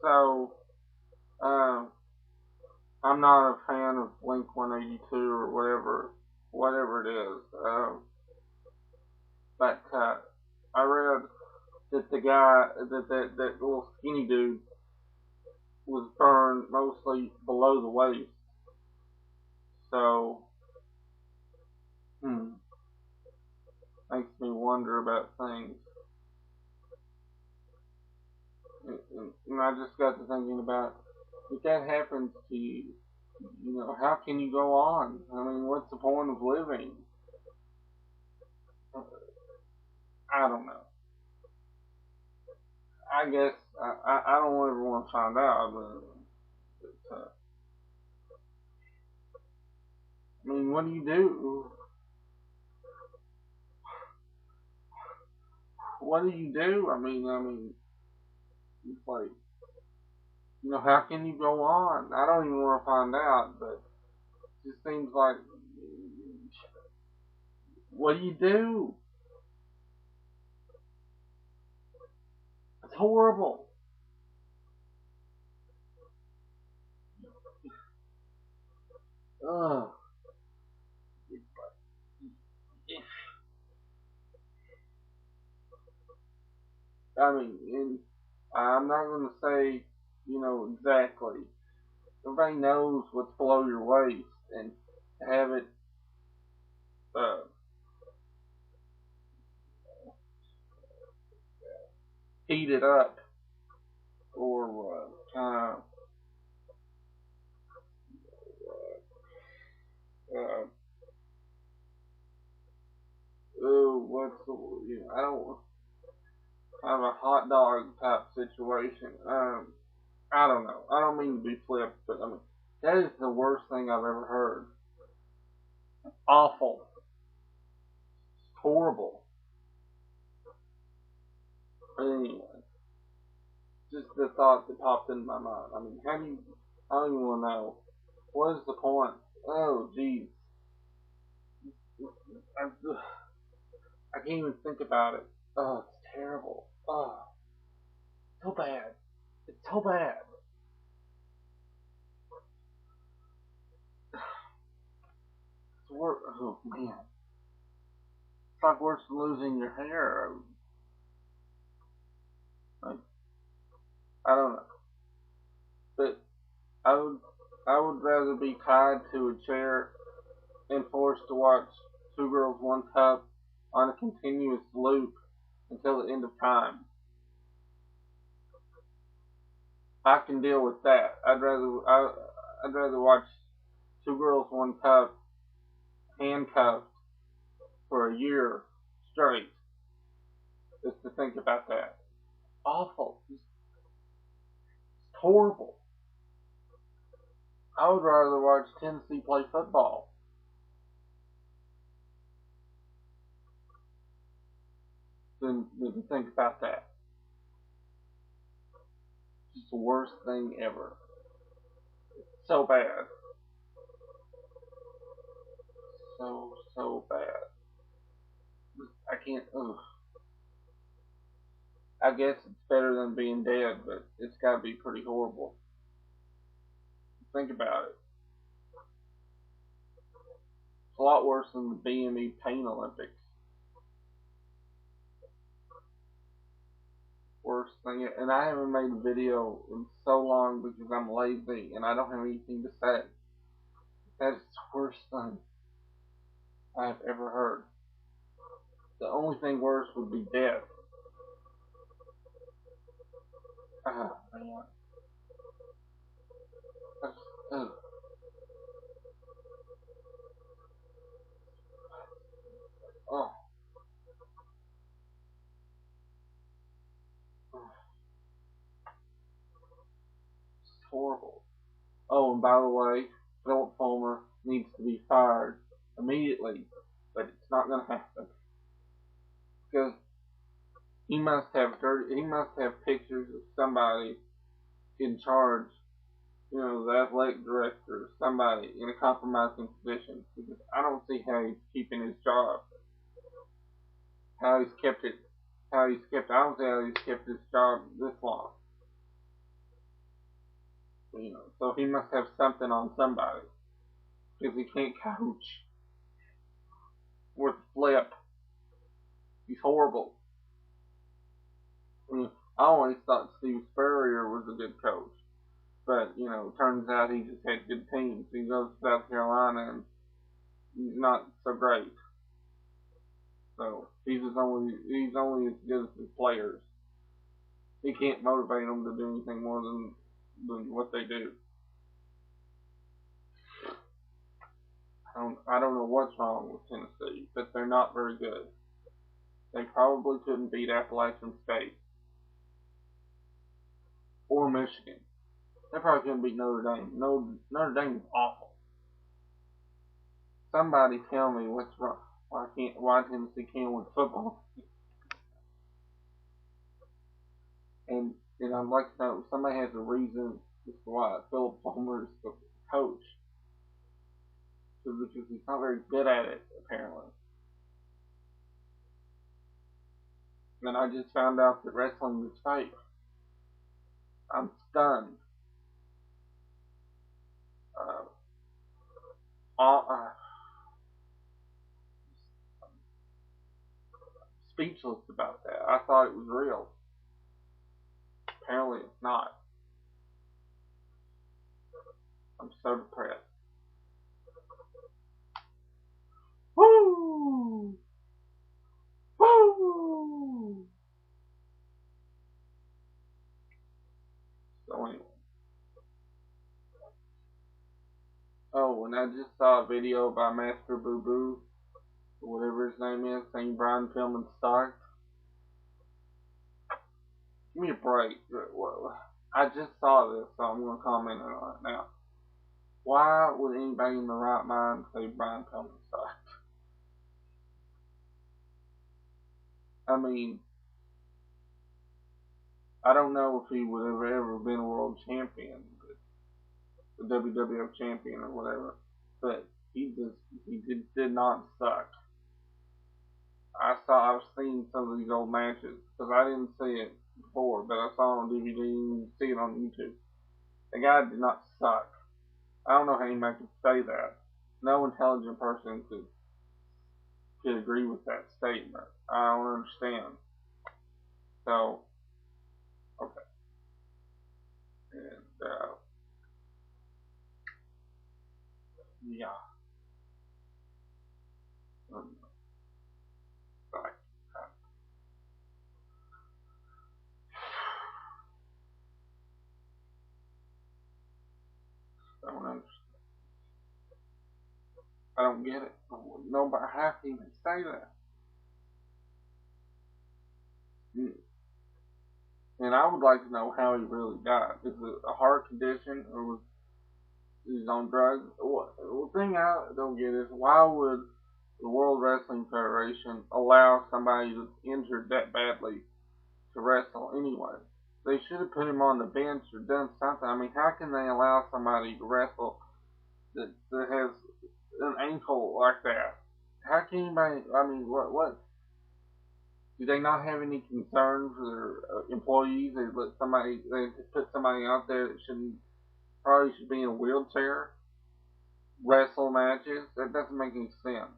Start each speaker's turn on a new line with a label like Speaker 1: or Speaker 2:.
Speaker 1: So, um, I'm not a fan of Blink 182 or whatever it is. But I read that the guy, that little skinny dude, was burned mostly below the waist. So, hmm, makes me wonder about things. And I just got to thinking about, if that happens to you, how can you go on? I mean, what's the point of living? I don't know. I guess I don't ever want to find out. But I mean, what do you do? What do you do? I mean, it's like, how can you go on? I don't even want to find out, but it just seems like, what do you do? It's horrible. Ugh. I mean, and I'm not going to say, exactly. Everybody knows what's below your waist, and to have it uh, heated up or kind of, uh, oh, I don't, kind of a hot dog type situation. I don't know. I don't mean to be flipped, but I mean, that is the worst thing I've ever heard. Awful. Horrible. But anyway, just the thought that popped into my mind. I mean, I don't even want to know. What is the point? Oh, geez. I, I can't even think about it. Oh, it's terrible. Oh, so bad. It's so bad. It's worse. Oh, man. It's like worse than losing your hair. Like, I don't know. But I would, I would rather be tied to a chair and forced to watch Two Girls, One Cup on a continuous loop until the end of time. I can deal with that. I'd rather watch Two Girls, One Cup handcuffed for a year straight just to think about that. Awful. It's horrible. I would rather watch Tennessee play football than to think about that. It's the worst thing ever. So bad. So bad. I can't. Ugh. I guess it's better than being dead, but it's got to be pretty horrible. Think about it. It's a lot worse than the BME Pain Olympics. Worst thing, and I haven't made a video in so long because I'm lazy and I don't have anything to say. That is the worst thing I've ever heard. The only thing worse would be death. Ah, man. That's, ugh. Oh, it's horrible. Oh, and by the way, Philip Fulmer needs to be fired immediately, but it's not going to happen because he must have pictures of somebody in charge, the athletic director, somebody in a compromising position. Because I don't see how he's keeping his job, how he's kept it, I don't see how he's kept his job this long. So he must have something on somebody because he can't coach with flip. He's horrible. I mean, I always thought Steve Spurrier was a good coach, but turns out he just had good teams. He goes to South Carolina and he's not so great. So he's only as good as his players. He can't motivate them to do anything more than what they do. I don't know what's wrong with Tennessee, but they're not very good. They probably couldn't beat Appalachian State or Michigan. They probably couldn't beat Notre Dame. No, Notre Dame is awful. Somebody tell me what's wrong. Why Tennessee can't win football? And I'd like to know if somebody has a reason as to why Philip Fulmer is the coach. Because he's not very good at it, apparently. And I just found out that wrestling is fake. I'm stunned. Uh, all, speechless about that. I thought it was real. Apparently it's not. I'm so depressed. Woo! Woo! So anyway. Oh, and I just saw a video by Master Boo Boo, whatever his name is, saying Brian Pillman sucked. Give me a break. I just saw this, so I'm going to comment on it now. Why would anybody in the right mind say Brian Pillman sucked? I mean, I don't know if he would have ever been a world champion, the WWF champion or whatever, but he did not suck. I've seen some of these old matches because I didn't see it before, but I saw it on DVD and see it on YouTube. The guy did not suck. I don't know how anybody could say that. No intelligent person could agree with that statement. I don't understand. So, okay. And, yeah. Sorry. I don't understand. I don't get it. Nobody, how can you say that? And I would like to know how he really died. Is it a heart condition or was he on drugs? The thing I don't get is why would the World Wrestling Federation allow somebody that's injured that badly to wrestle anyway? They should have put him on the bench or done something. I mean, how can they allow somebody to wrestle that has an ankle like that? How can anybody? I mean, what? Do they not have any concern for their employees? They put somebody out there that probably should be in a wheelchair, wrestle matches. That doesn't make any sense.